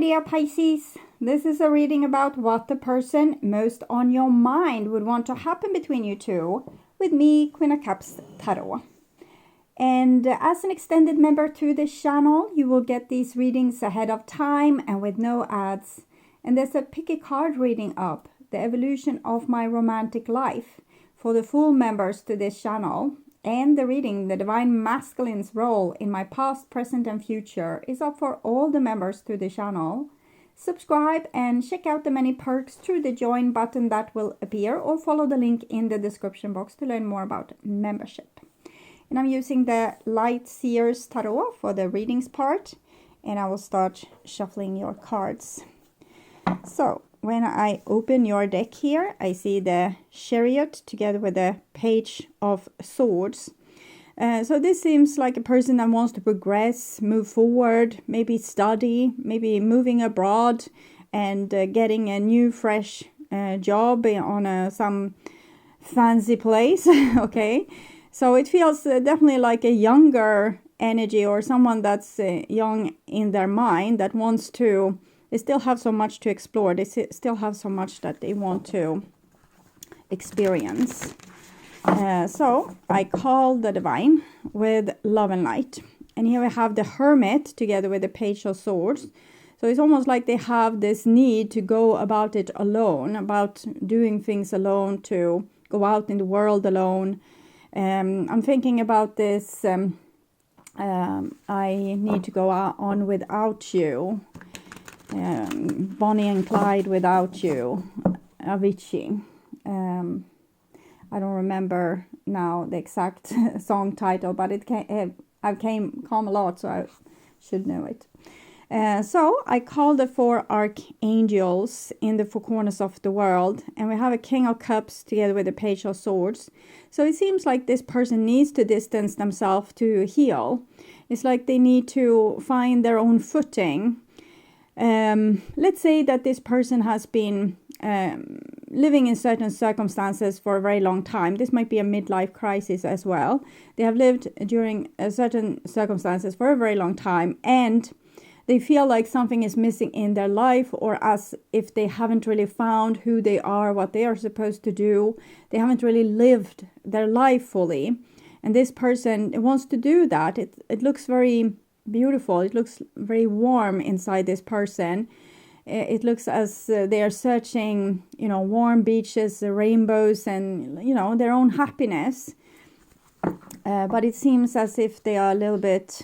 dear Pisces. This is a reading about what the person most on your mind would want to happen between you two with me, Queen of Cups Tarot. And as an extended member to this channel, you will get these readings ahead of time and with no ads. And there's a pick a card reading up, the evolution of my romantic life, for the full members to this channel. And the reading, the Divine Masculine's role in my past, present and future, is up for all the members to the channel. Subscribe and check out the many perks through the join button that will appear, or follow the link in the description box to learn more about membership. And I'm using the Light SEER'S Tarot for the readings part, and I will start shuffling your cards. So when I open your deck here, I see the Chariot together with the Page of Swords. So this seems like a person that wants to progress, move forward, maybe study, maybe moving abroad and getting a new fresh job on some fancy place. Okay, so it feels definitely like a younger energy, or someone that's young in their mind that wants to. They still have so much to explore. They still have so much that they want to experience. So I call the Divine with Love and Light. And here we have the Hermit together with the Page of Swords. So it's almost like they have this need to go about it alone, about doing things alone, to go out in the world alone. I'm thinking about this, I need to go on without you. Bonnie and Clyde without you, Avicii. I don't remember now the exact song title, but it come a lot, so I should know it. So I call the 4 archangels in the 4 corners of the world, and we have a King of Cups together with the Page of Swords. So it seems like this person needs to distance themselves to heal. It's like they need to find their own footing. Let's say that this person has been living in certain circumstances for a very long time. This might be a midlife crisis as well. They have lived during certain circumstances for a very long time, and they feel like something is missing in their life, or as if they haven't really found who they are, what they are supposed to do. They haven't really lived their life fully. And this person wants to do that. It looks very beautiful. It looks very warm inside this person. It looks as they are searching, warm beaches, rainbows, and, their own happiness. But it seems as if they are a little bit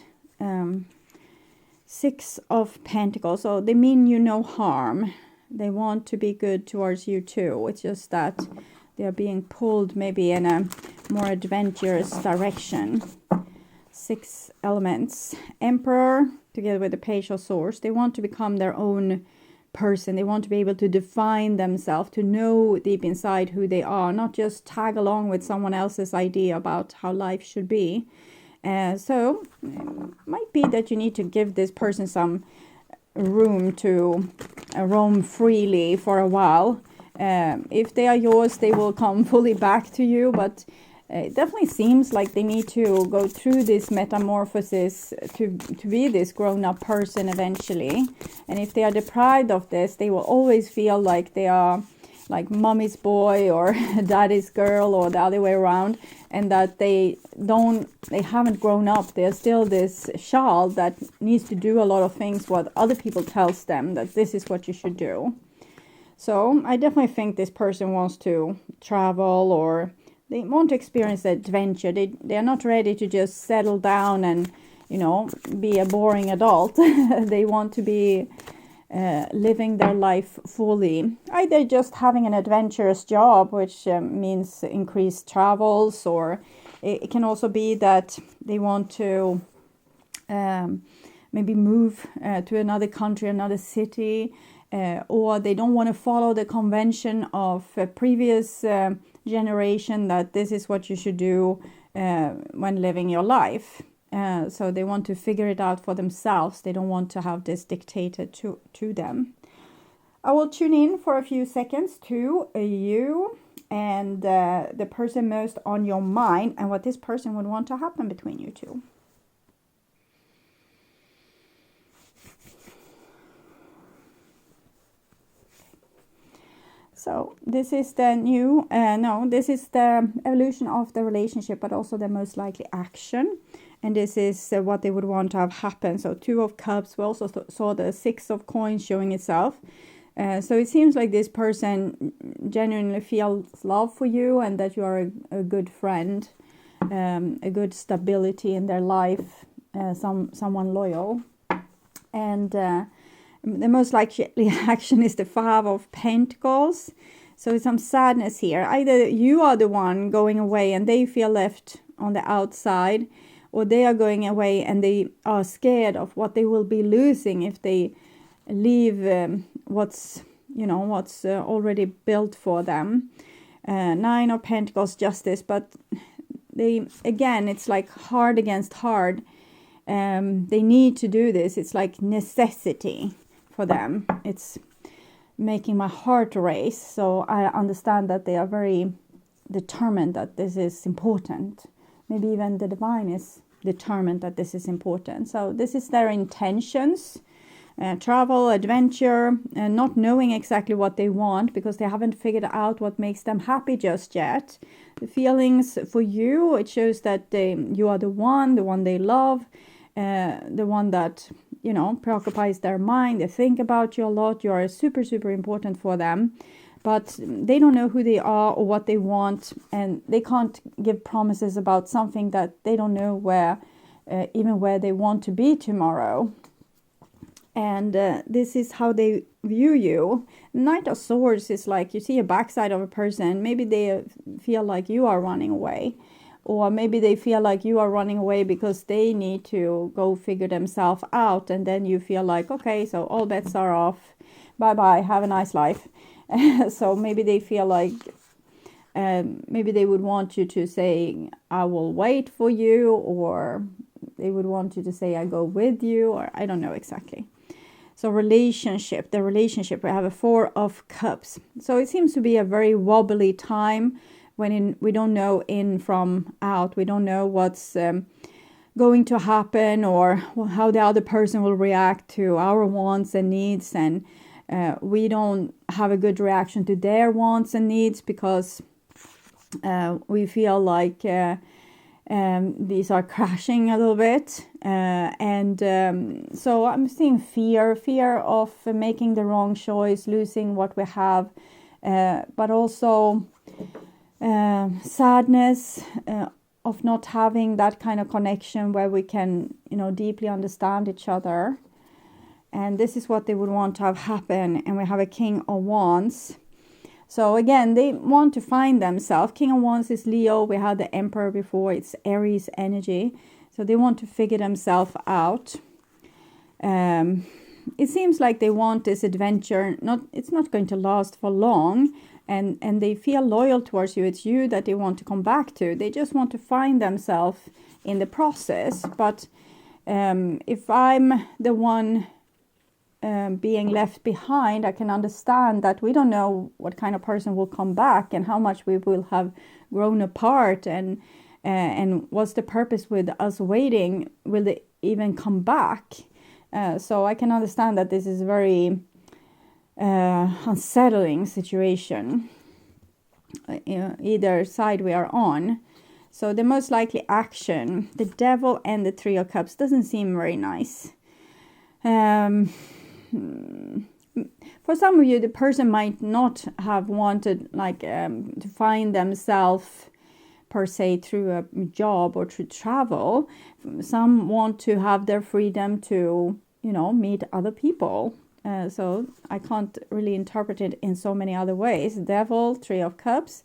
6 of Pentacles. So they mean you no harm. They want to be good towards you too. It's just that they are being pulled maybe in a more adventurous direction. 6 elements. Emperor together with the Page of Swords. They want to become their own person. They want to be able to define themselves, to know deep inside who they are, not just tag along with someone else's idea about how life should be. So it might be that you need to give this person some room to roam freely for a while. If they are yours, they will come fully back to you, but it definitely seems like they need to go through this metamorphosis to be this grown-up person eventually. And if they are deprived of this, they will always feel like they are like mommy's boy or daddy's girl, or the other way around, and that they haven't grown up. They're still this child that needs to do a lot of things what other people tells them that this is what you should do. So I definitely think this person wants to travel, or they want to experience adventure. They are not ready to just settle down and, be a boring adult. They want to be living their life fully. Either just having an adventurous job, which means increased travels, or it can also be that they want to maybe move to another country, another city, or they don't want to follow the convention of a previous generation that this is what you should do when living your life. So they want to figure it out for themselves. They don't want to have this dictated to them. I will tune in for a few seconds to you and the person most on your mind, and what this person would want to happen between you two. So this is the new, this is the evolution of the relationship, but also the most likely action. And this is what they would want to have happen. So 2 of Cups, we also saw the 6 of Coins showing itself. So it seems like this person genuinely feels love for you, and that you are a good friend, a good stability in their life, someone loyal. And the most likely action is the 5 of Pentacles. So it's some sadness here. Either you are the one going away and they feel left on the outside, or they are going away and they are scared of what they will be losing if they leave what's already built for them. 9 of Pentacles, Justice, but it's like hard against hard. They need to do this. It's like necessity for them. It's making my heart race. So I understand that they are very determined that this is important. Maybe even the divine is determined that this is important. So this is their intentions. Travel, adventure, not knowing exactly what they want because they haven't figured out what makes them happy just yet. The feelings for you, it shows that you are the one they love, the one that, preoccupies their mind. They think about you a lot. You are super, super important for them. But they don't know who they are or what they want, and they can't give promises about something that they don't know where they want to be tomorrow. And this is how they view you. Knight of Swords is like you see a backside of a person. Maybe they feel like you are running away. Or maybe they feel like you are running away because they need to go figure themselves out. And then you feel like, okay, so all bets are off. Bye-bye, have a nice life. So maybe they feel like, maybe they would want you to say, I will wait for you. Or they would want you to say, I go with you. Or I don't know exactly. So the relationship, we have a 4 of Cups. So it seems to be a very wobbly time when we don't know in from out. We don't know what's going to happen or how the other person will react to our wants and needs. And we don't have a good reaction to their wants and needs because we feel like these are crashing a little bit. So I'm seeing fear of making the wrong choice, losing what we have, but also sadness of not having that kind of connection where we can, deeply understand each other. And this is what they would want to have happen. And we have a King of Wands. So again, they want to find themselves. King of Wands is Leo. We had the Emperor before. It's Aries energy. So they want to figure themselves out. It seems like they want this adventure. It's not going to last for long. And they feel loyal towards you. It's you that they want to come back to. They just want to find themselves in the process. But if I'm the one being left behind, I can understand that we don't know what kind of person will come back and how much we will have grown apart, and what's the purpose with us waiting? Will they even come back? So I can understand that this is a very unsettling situation, either side we are on. So the most likely action, the Devil and the 3 of Cups, doesn't seem very nice. For some of you, the person might not have wanted to find themselves per se through a job or through travel. Some want to have their freedom to, meet other people. So I can't really interpret it in so many other ways. Devil, 3 of Cups.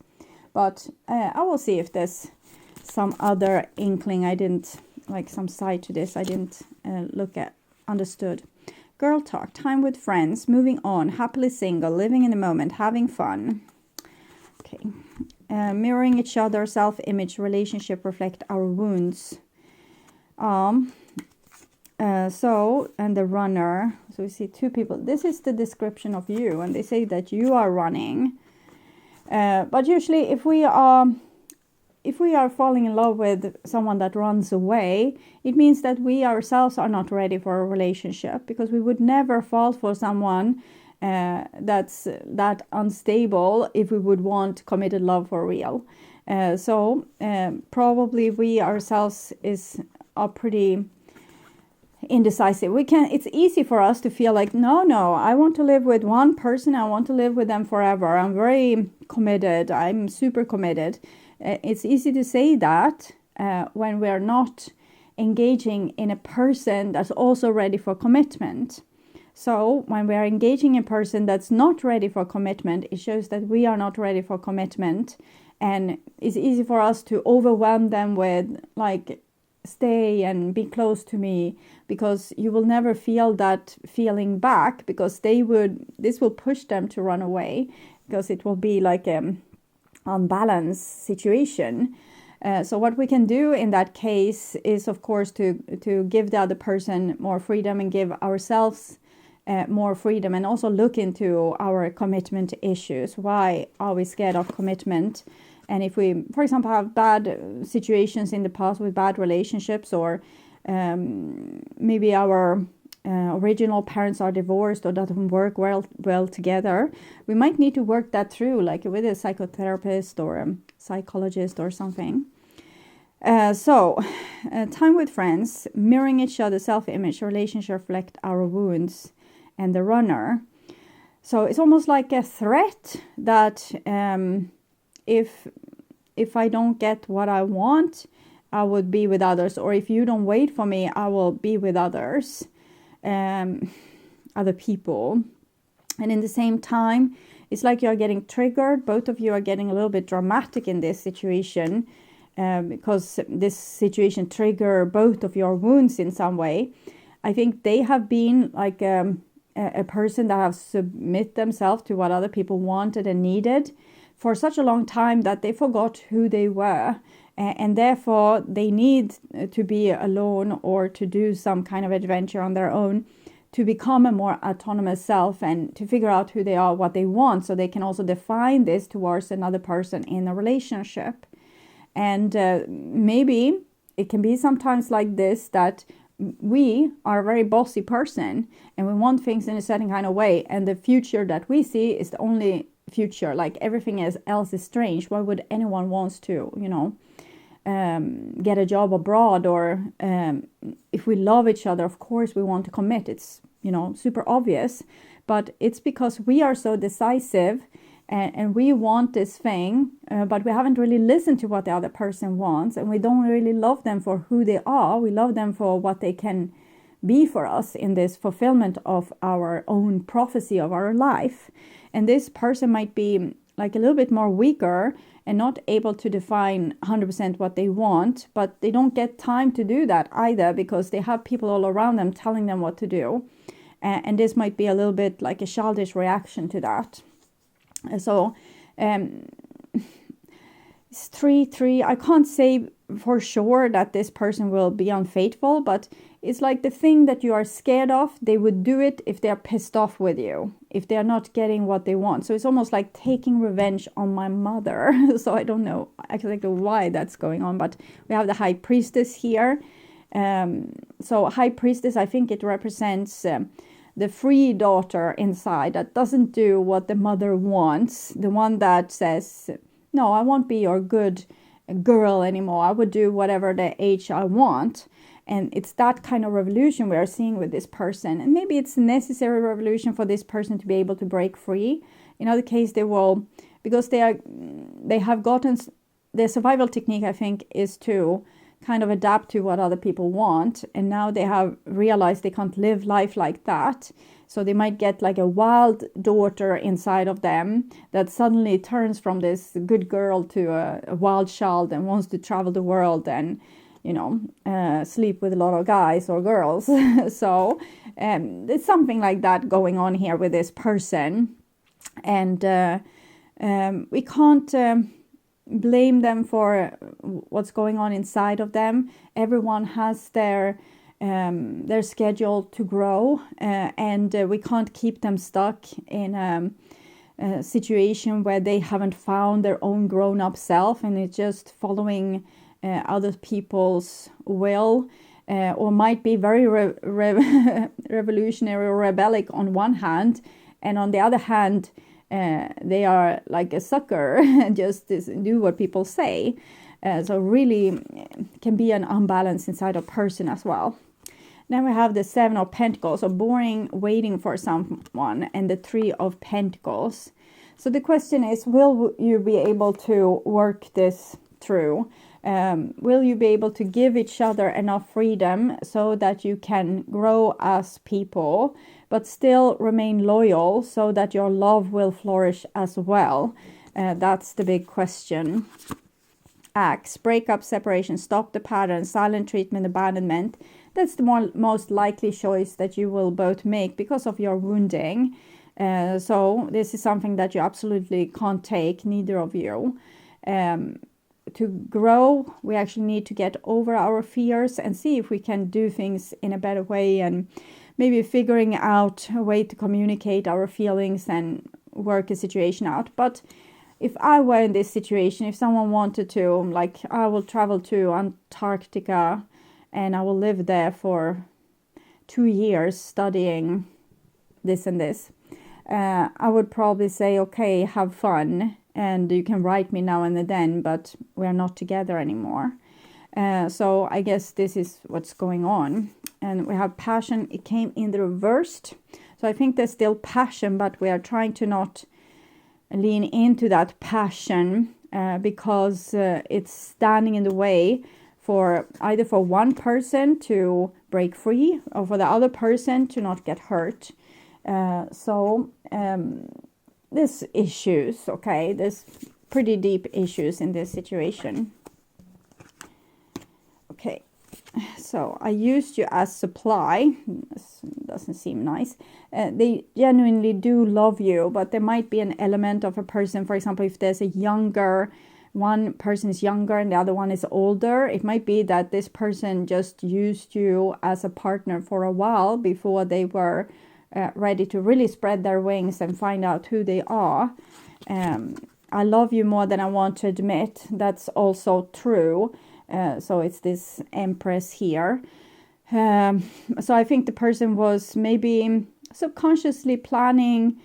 But I will see if there's some other inkling. I didn't, some side to this. I didn't look at, understood. Girl talk, time with friends, moving on, happily single, living in the moment, having fun. Okay. Mirroring each other, self-image, relationship reflect our wounds. And the runner. So we see 2 people. This is the description of you, and they say that you are running. But usually if we are falling in love with someone that runs away, it means that we ourselves are not ready for a relationship, because we would never fall for someone that's that unstable if we would want committed love for real. So probably we ourselves are pretty indecisive. It's easy for us to feel like, no, I want to live with one person. I want to live with them forever. I'm very committed. I'm super committed. It's easy to say that when we're not engaging in a person that's also ready for commitment. So when we are engaging a person that's not ready for commitment, it shows that we are not ready for commitment. And it's easy for us to overwhelm them with like, stay and be close to me, because you will never feel that feeling back, because this will push them to run away, because it will be like an unbalanced situation. So what we can do in that case is, of course, to give the other person more freedom and give ourselves more freedom, and also look into our commitment issues. Why are we scared of commitment? And if we, for example, have bad situations in the past with bad relationships, or maybe our original parents are divorced or doesn't work well together, we might need to work that through, like with a psychotherapist or a psychologist or something. So, time with friends, mirroring each other's self-image, relationship reflect our wounds, and the runner. So it's almost like a threat that if I don't get what I want, I would be with others. Or if you don't wait for me, I will be with others, other people. And in the same time, it's like you're getting triggered. Both of you are getting a little bit dramatic in this situation, because this situation trigger both of your wounds in some way. I think they have been like a person that have submit themselves to what other people wanted and needed for such a long time that they forgot who they were, and therefore they need to be alone or to do some kind of adventure on their own to become a more autonomous self and to figure out who they are, what they want, so they can also define this towards another person in a relationship. And maybe it can be sometimes like this, that we are a very bossy person and we want things in a certain kind of way, and the future that we see is the only future, like everything else is strange. Why would anyone wants to, get a job abroad? Or if we love each other, of course we want to commit. It's, super obvious, but it's because we are so decisive and we want this thing, but we haven't really listened to what the other person wants, and we don't really love them for who they are. We love them for what they can be for us in this fulfillment of our own prophecy of our life. And this person might be like a little bit more weaker and not able to define 100% what they want, but they don't get time to do that either, because they have people all around them telling them what to do. And this might be a little bit like a childish reaction to that. So it's 3-3. I can't say for sure that this person will be unfaithful, but it's like the thing that you are scared of, they would do it if they're pissed off with you, if they're not getting what they want. So it's almost like taking revenge on my mother. So I don't know exactly why that's going on, but we have the High Priestess here. So High Priestess, I think it represents the free daughter inside that doesn't do what the mother wants, the one that says, no, I won't be your good girl anymore. I would do whatever the age I want. And it's that kind of revolution we are seeing with this person. And maybe it's a necessary revolution for this person to be able to break free. In other case, they will, because they have gotten, their survival technique, I think, is to kind of adapt to what other people want. And now they have realized they can't live life like that. So they might get like a wild daughter inside of them that suddenly turns from this good girl to a wild child and wants to travel the world and, sleep with a lot of guys or girls. So there's something like that going on here with this person. And we can't blame them for what's going on inside of them. Everyone has their schedule to grow, and we can't keep them stuck in a situation where they haven't found their own grown-up self and it's just following other people's will, or might be very revolutionary or rebellic on one hand, And on the other hand, they are like a sucker, just do what people say. So really can be an unbalance inside a person as well. Then we have the 7 of Pentacles, so boring, waiting for someone, and the 3 of Pentacles. So the question is, will you be able to work this through? Will you be able to give each other enough freedom so that you can grow as people, but still remain loyal so that your love will flourish as well? That's the big question. Acts, breakup, separation, stop the pattern, silent treatment, abandonment. That's the most likely choice that you will both make because of your wounding. So this is something that you absolutely can't take, neither of you. To grow, we actually need to get over our fears and see if we can do things in a better way, and maybe figuring out a way to communicate our feelings and work a situation out. But if I were in this situation, if someone wanted to, like, I will travel to Antarctica and I will live there for 2 years studying this and this, I would probably say, okay, have fun, and you can write me now and then, but we're not together anymore. So I guess this is what's going on. And we have passion. It came in the reversed. So I think there's still passion, but we are trying to not lean into that passion because it's standing in the way for either for one person to break free or for the other person to not get hurt. There's issues, okay? There's pretty deep issues in this situation. Okay, so I used you as supply. This doesn't seem nice. They genuinely do love you, but there might be an element of a person, for example, if there's one person is younger and the other one is older, it might be that this person just used you as a partner for a while before they were ready to really spread their wings and find out who they are. I love you more than I want to admit. That's also true. So it's this Empress here. So I think the person was maybe subconsciously planning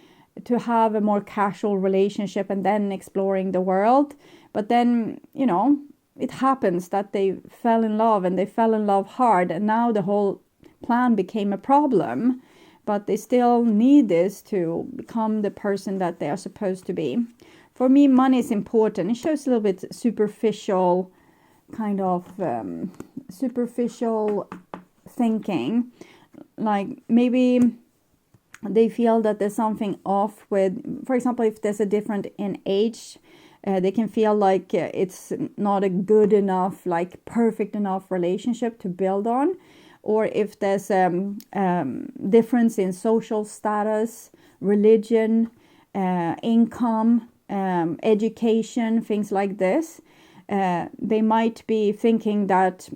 to have a more casual relationship and then exploring the world. But then, it happens that they fell in love, and they fell in love hard, and now the whole plan became a problem. But they still need this to become the person that they are supposed to be. For me, money is important. It shows a little bit superficial, kind of superficial thinking. Like maybe they feel that there's something off with, for example, if there's a difference in age, they can feel like it's not a good enough, like perfect enough relationship to build on. Or if there's difference in social status, religion, income, education, things like this, they might be thinking that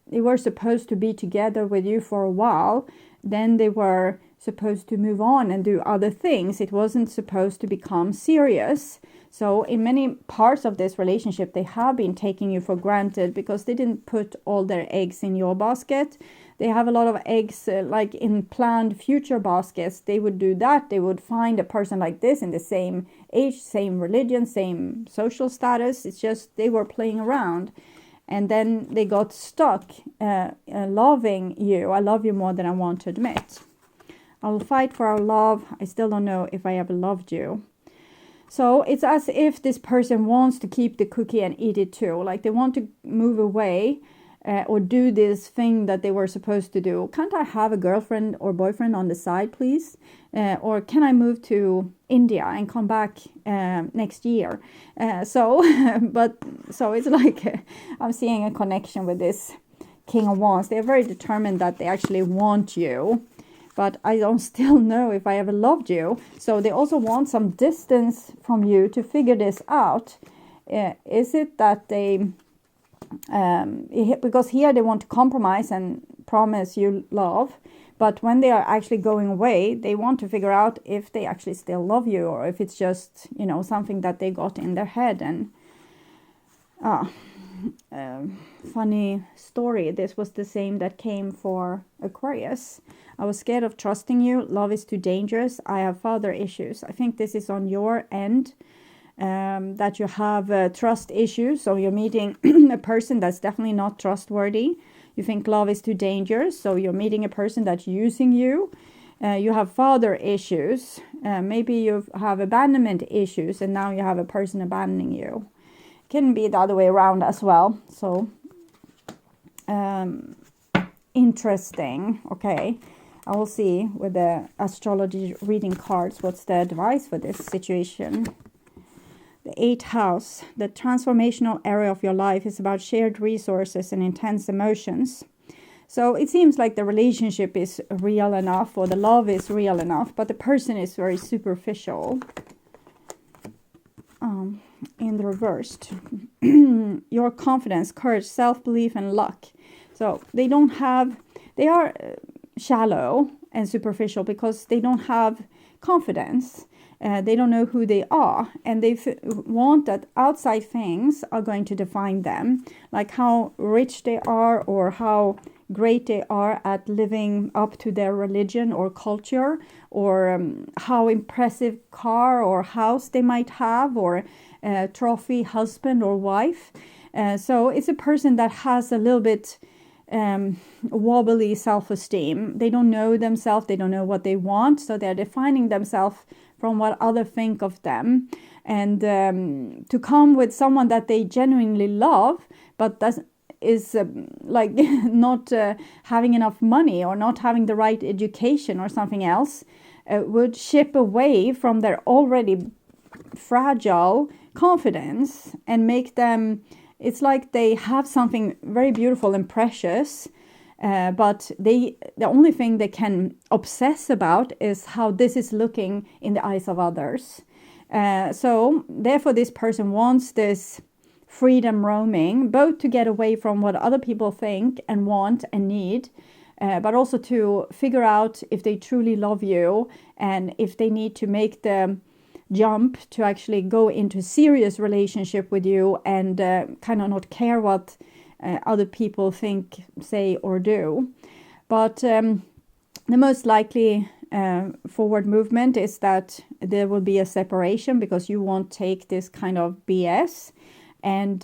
they were supposed to be together with you for a while, then they were supposed to move on and do other things. It wasn't supposed to become serious. So in many parts of this relationship, they have been taking you for granted because they didn't put all their eggs in your basket. They have a lot of eggs like in planned future baskets. They would do that. They would find a person like this in the same age, same religion, same social status. It's just they were playing around. And then they got stuck loving you. I love you more than I want to admit. I'll fight for our love. I still don't know if I ever loved you. So it's as if this person wants to keep the cookie and eat it too. Like they want to move away or do this thing that they were supposed to do. Can't I have a girlfriend or boyfriend on the side, please? Or can I move to India and come back next year? So it's like I'm seeing a connection with this King of Wands. They're very determined that they actually want you. But I don't still know if I ever loved you. So they also want some distance from you to figure this out. Is it that they, because here they want to compromise and promise you love. But when they are actually going away, they want to figure out if they actually still love you. Or if it's just, something that they got in their head. And funny story. This was the same that came for Aquarius. I was scared of trusting you. Love is too dangerous. I have father issues. I think this is on your end, that you have trust issues. So you're meeting a person that's definitely not trustworthy. You think love is too dangerous. So you're meeting a person that's using you. You have father issues. Maybe you have abandonment issues, and now you have a person abandoning you. Can be the other way around as well. So interesting. Okay, I will see with the astrology reading cards what's the advice for this situation. The 8th house, the transformational area of your life, is about shared resources and intense emotions. So it seems like the relationship is real enough, or the love is real enough, but the person is very superficial. In the reversed, your confidence, courage, self-belief, and luck. So they are shallow and superficial because they don't have confidence. They don't know who they are, and they want that outside things are going to define them, like how rich they are or how great they are at living up to their religion or culture, or how impressive car or house they might have, or trophy husband or wife. So it's a person that has a little bit wobbly self-esteem. They don't know themselves. They don't know what they want. So they're defining themselves from what others think of them. And to come with someone that they genuinely love, but is like not having enough money or not having the right education or something else, would chip away from their already fragile confidence and make them, it's like they have something very beautiful and precious, but the only thing they can obsess about is how this is looking in the eyes of others. So therefore this person wants this freedom roaming, both to get away from what other people think and want and need, but also to figure out if they truly love you, and if they need to make the jump to actually go into a serious relationship with you, and kind of not care what other people think, say, or do. But the most likely forward movement is that there will be a separation, because you won't take this kind of BS, and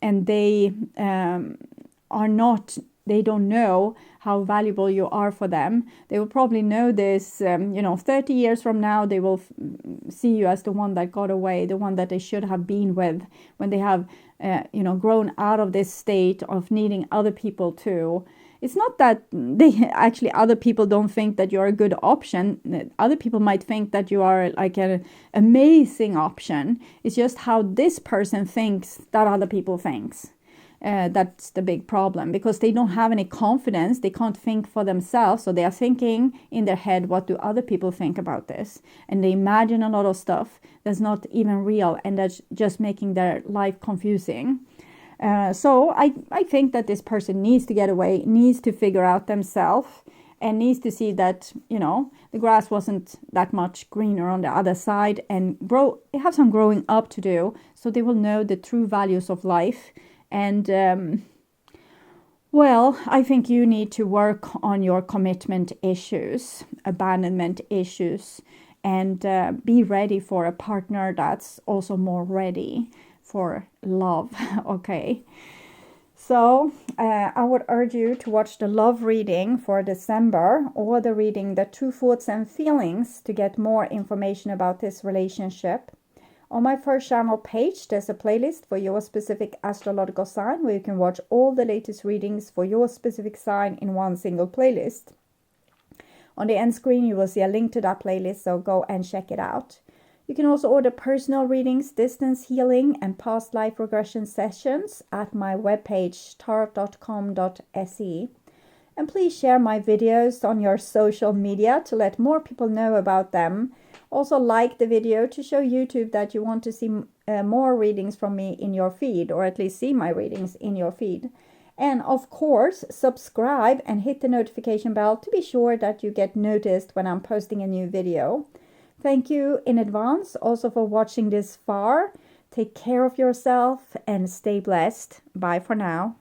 they are not. They don't know how valuable you are for them. They will probably know this, 30 years from now, they will see you as the one that got away, the one that they should have been with, when they have, grown out of this state of needing other people too. It's not that other people don't think that you're a good option. Other people might think that you are like an amazing option. It's just how this person thinks that other people thinks. That's the big problem, because they don't have any confidence. They can't think for themselves. So they are thinking in their head, what do other people think about this? And they imagine a lot of stuff that's not even real, and that's just making their life confusing. So I think that this person needs to get away, needs to figure out themselves, and needs to see that, the grass wasn't that much greener on the other side, and have some growing up to do, so they will know the true values of life. And, I think you need to work on your commitment issues, abandonment issues, and be ready for a partner that's also more ready for love. Okay. So I would urge you to watch the love reading for December, or the reading The True Thoughts and Feelings, to get more information about this relationship. On my first channel page, there's a playlist for your specific astrological sign, where you can watch all the latest readings for your specific sign in one single playlist. On the end screen, you will see a link to that playlist, so go and check it out. You can also order personal readings, distance healing, and past life regression sessions at my webpage, tarot.com.se. And please share my videos on your social media to let more people know about them. Also like the video to show YouTube that you want to see more readings from me in your feed, or at least see my readings in your feed. And of course, subscribe and hit the notification bell to be sure that you get noticed when I'm posting a new video. Thank you in advance also for watching this far. Take care of yourself and stay blessed. Bye for now.